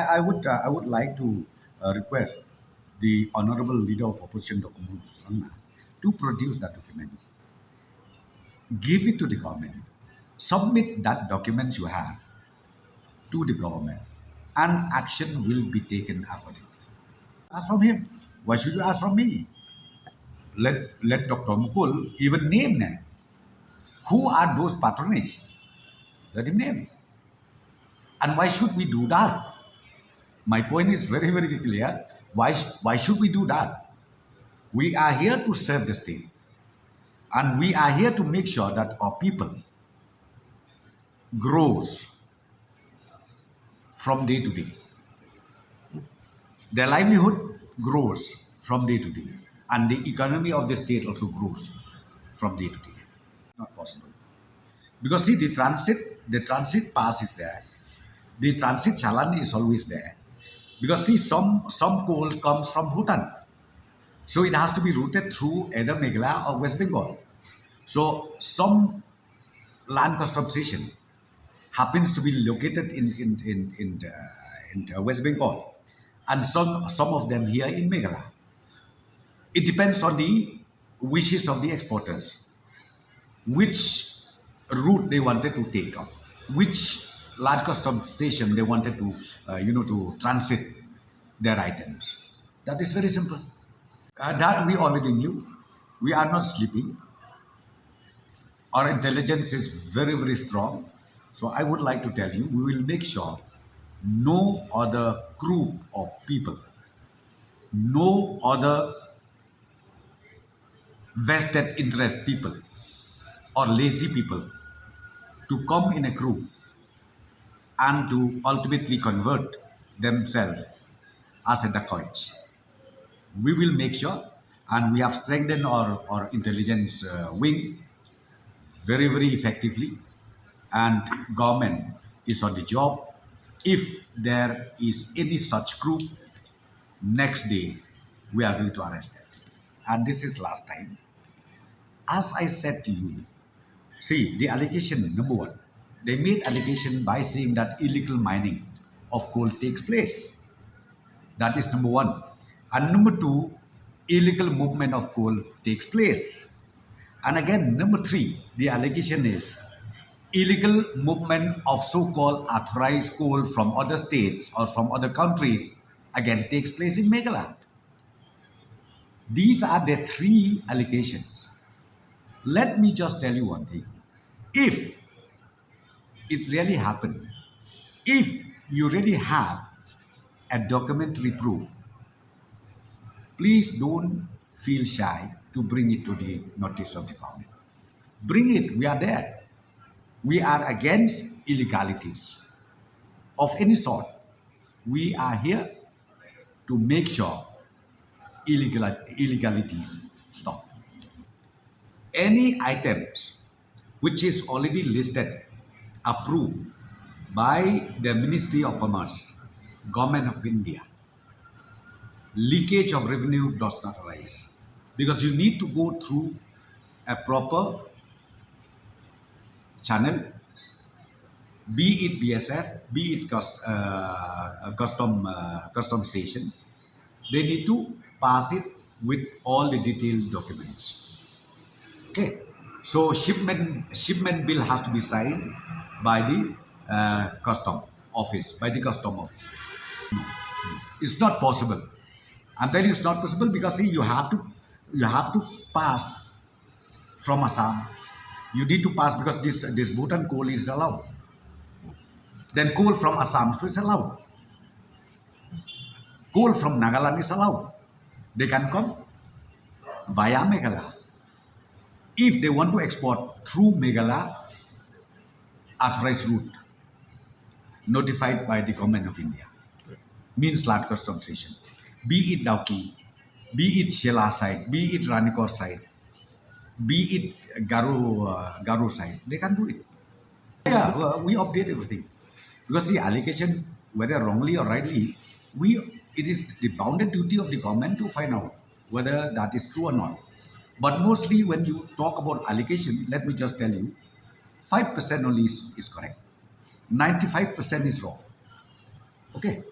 I would like to request the honorable leader of opposition, Dr. Sanna, to produce that documents, give it to the government, submit that documents you have to the government, and action will be taken accordingly. Ask from him. Why should you ask from me? Let Dr. Mukul even name them. Who are those patronage? Let him name. And why should we do that? My point is very, very clear. Why should we do that? We are here to serve the state. And we are here to make sure that our people grows from day to day. Their livelihood grows from day to day. And the economy of the state also grows from day to day. Not possible. Because see, the transit pass is there. The transit challan is always there. Because see, some coal comes from Bhutan. So it has to be routed through either Meghalaya or West Bengal. So some land custom station happens to be located in West Bengal, and some of them here in Meghalaya. It depends on the wishes of the exporters, which route they wanted to take up, which large custom station they wanted to, to transit their items. That is very simple. That we already knew. We are not sleeping. Our intelligence is very, very strong. So I would like to tell you, we will make sure no other group of people, no other vested interest people or lazy people to come in a group and to ultimately convert themselves as a dacoits. We will make sure, and we have strengthened our intelligence wing very, very effectively, and government is on the job. If there is any such group, next day we are going to arrest them. And this is last time. As I said to you, see, the allegation, number one, they made allegation by saying that illegal mining of coal takes place. That is number one. And number two, illegal movement of coal takes place. And again, number three, the allegation is illegal movement of so-called authorized coal from other states or from other countries again takes place in Meghalaya. These are the three allegations. Let me just tell you one thing. If it really happened, if you really have a documentary proof, please don't feel shy to bring it to the notice of the government. Bring it, we are there. We are against illegalities of any sort. We are here to make sure illegalities stop. Any items which is already listed, approved by the Ministry of Commerce, Government of India, leakage of revenue does not arise, because you need to go through a proper channel, be it BSF, be it custom station. They need to pass it with all the detailed documents. Okay, so shipment bill has to be signed by the custom office, No, it's not possible. I'm telling you, it's not possible because see, you have to pass from Assam. You need to pass because this Bhutan coal is allowed. Then coal from Assam, so it's allowed. Coal from Nagaland is allowed. They can come via Meghalaya. If they want to export through Meghalaya, authorized route, notified by the Government of India, means land custom station. Be it Dauki, be it Jylla side, be it Ranikor side, be it Garo side, they can do it. Yeah, we update everything. Because the allegation, whether wrongly or rightly, it is the bounded duty of the government to find out whether that is true or not. But mostly when you talk about allegation, let me just tell you, 5% only is correct. 95% is wrong. Okay.